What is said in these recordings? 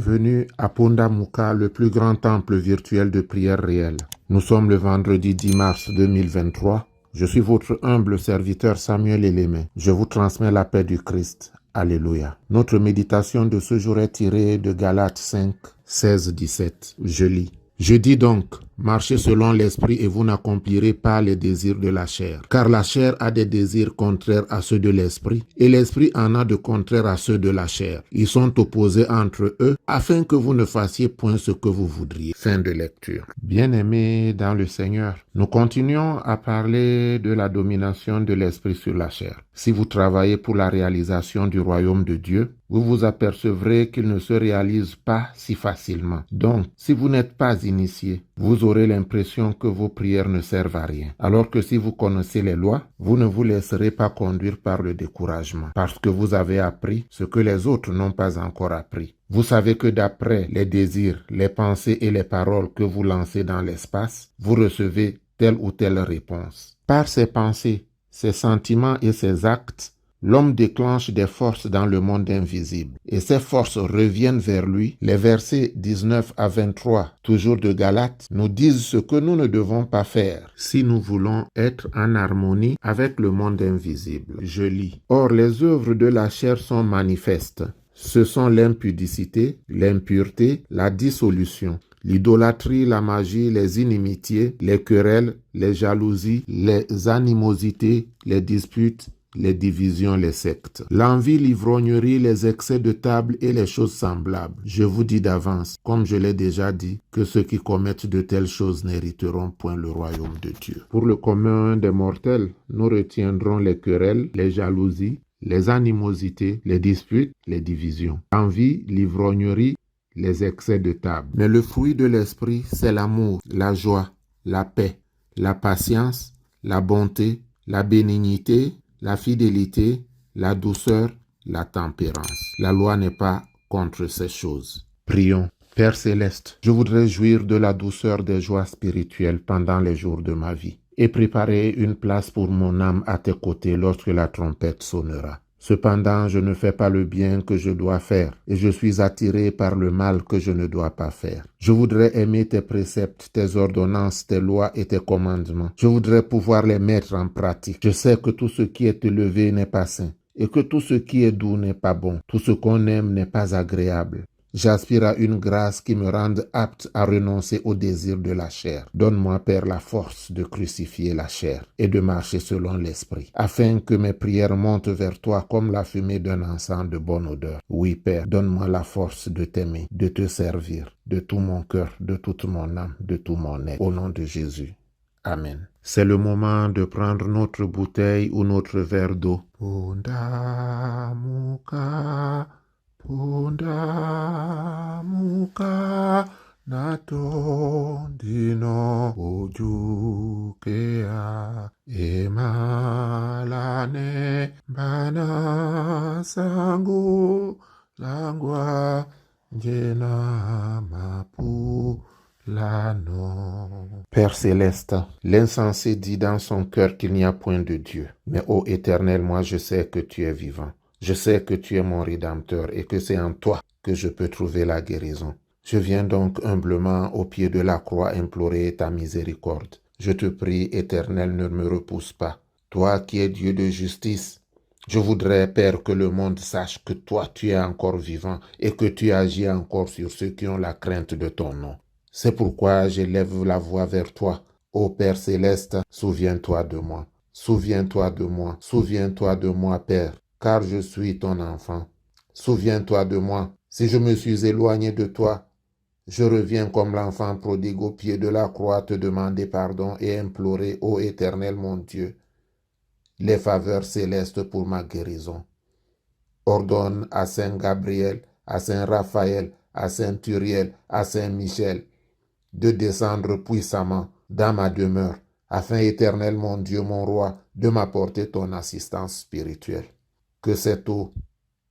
Bienvenue à Pondamuka, le plus grand temple virtuel de prière réelle. Nous sommes le vendredi 10 mars 2023. Je suis votre humble serviteur Samuel Elémé. Je vous transmets la paix du Christ. Alléluia. Notre méditation de ce jour est tirée de Galates 5, 16-17. Je lis. Je dis donc, marchez selon l'esprit et vous n'accomplirez pas les désirs de la chair. Car la chair a des désirs contraires à ceux de l'esprit, et l'esprit en a de contraires à ceux de la chair. Ils sont opposés entre eux, afin que vous ne fassiez point ce que vous voudriez. Fin de lecture. Bien-aimés dans le Seigneur, nous continuons à parler de la domination de l'esprit sur la chair. Si vous travaillez pour la réalisation du royaume de Dieu, vous vous apercevrez qu'il ne se réalise pas si facilement. Donc, si vous n'êtes pas initié, vous aurez l'impression que vos prières ne servent à rien. Alors que si vous connaissez les lois, vous ne vous laisserez pas conduire par le découragement, parce que vous avez appris ce que les autres n'ont pas encore appris. Vous savez que d'après les désirs, les pensées et les paroles que vous lancez dans l'espace, vous recevez telle ou telle réponse. Par ces pensées, ces sentiments et ces actes, l'homme déclenche des forces dans le monde invisible et ces forces reviennent vers lui. Les versets 19 à 23, toujours de Galates, nous disent ce que nous ne devons pas faire si nous voulons être en harmonie avec le monde invisible. Je lis. Or, les œuvres de la chair sont manifestes. Ce sont l'impudicité, l'impureté, la dissolution, l'idolâtrie, la magie, les inimitiés, les querelles, les jalousies, les animosités, les disputes, les divisions, les sectes, l'envie, l'ivrognerie, les excès de table et les choses semblables. Je vous dis d'avance, comme je l'ai déjà dit, que ceux qui commettent de telles choses n'hériteront point le royaume de Dieu. Pour le commun des mortels, nous retiendrons les querelles, les jalousies, les animosités, les disputes, les divisions, l'envie, l'ivrognerie, les excès de table. Mais le fruit de l'esprit, c'est l'amour, la joie, la paix, la patience, la bonté, la bénignité, la fidélité, la douceur, la tempérance. La loi n'est pas contre ces choses. Prions. Père céleste, je voudrais jouir de la douceur des joies spirituelles pendant les jours de ma vie et préparer une place pour mon âme à tes côtés lorsque la trompette sonnera. Cependant, je ne fais pas le bien que je dois faire et je suis attiré par le mal que je ne dois pas faire. Je voudrais aimer tes préceptes, tes ordonnances, tes lois et tes commandements. Je voudrais pouvoir les mettre en pratique. Je sais que tout ce qui est élevé n'est pas sain et que tout ce qui est doux n'est pas bon. Tout ce qu'on aime n'est pas agréable. J'aspire à une grâce qui me rende apte à renoncer au désir de la chair. Donne-moi, Père, la force de crucifier la chair et de marcher selon l'esprit, afin que mes prières montent vers toi comme la fumée d'un encens de bonne odeur. Oui, Père, donne-moi la force de t'aimer, de te servir, de tout mon cœur, de toute mon âme, de tout mon être. Au nom de Jésus. Amen. C'est le moment de prendre notre bouteille ou notre verre d'eau. Pondamuka. Pondamuka natondino ojukea emalane bana sangu langwa njena mapu lano. Père céleste, l'insensé dit dans son cœur qu'il n'y a point de Dieu. Mais ô Éternel, moi je sais que tu es vivant. Je sais que tu es mon Rédempteur et que c'est en toi que je peux trouver la guérison. Je viens donc humblement au pied de la croix implorer ta miséricorde. Je te prie, Éternel, ne me repousse pas. Toi qui es Dieu de justice, je voudrais, Père, que le monde sache que toi tu es encore vivant et que tu agis encore sur ceux qui ont la crainte de ton nom. C'est pourquoi j'élève la voix vers toi. Ô Père céleste, souviens-toi de moi. Souviens-toi de moi. Souviens-toi de moi, Père. Car je suis ton enfant. Souviens-toi de moi. Si je me suis éloigné de toi, je reviens comme l'enfant prodigue au pied de la croix te demander pardon et implorer, ô Éternel mon Dieu, les faveurs célestes pour ma guérison. Ordonne à Saint Gabriel, à Saint Raphaël, à Saint Uriel, à Saint Michel de descendre puissamment dans ma demeure, afin, Éternel mon Dieu, mon roi, de m'apporter ton assistance spirituelle. Que cette eau,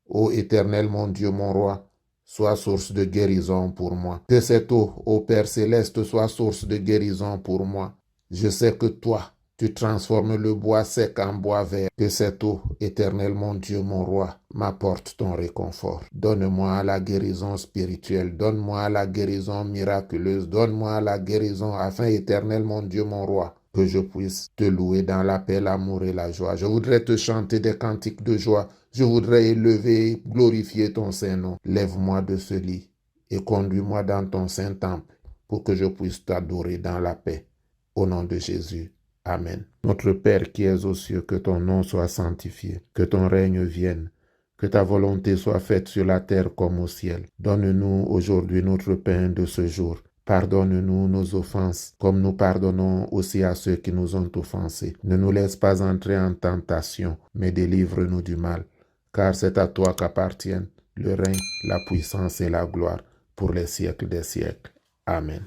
ô Éternel mon Dieu, mon roi, soit source de guérison pour moi. Que cette eau, ô Père céleste, soit source de guérison pour moi. Je sais que toi, Tu transformes le bois sec en bois vert. Que cette eau, éternel mon Dieu, mon roi, m'apporte ton réconfort. Donne-moi la guérison spirituelle. Donne-moi la guérison miraculeuse. Donne-moi la guérison afin, éternel mon Dieu, mon roi, que je puisse te louer dans la paix, l'amour et la joie. Je voudrais te chanter des cantiques de joie. Je voudrais élever et glorifier ton Saint-Nom. Lève-moi de ce lit et conduis-moi dans ton Saint-Temple pour que je puisse t'adorer dans la paix. Au nom de Jésus. Amen. Notre Père qui es aux cieux, que ton nom soit sanctifié, que ton règne vienne, que ta volonté soit faite sur la terre comme au ciel. Donne-nous aujourd'hui notre pain de ce jour. Pardonne-nous nos offenses, comme nous pardonnons aussi à ceux qui nous ont offensés. Ne nous laisse pas entrer en tentation, mais délivre-nous du mal. Car c'est à toi qu'appartiennent le règne, la puissance et la gloire pour les siècles des siècles. Amen.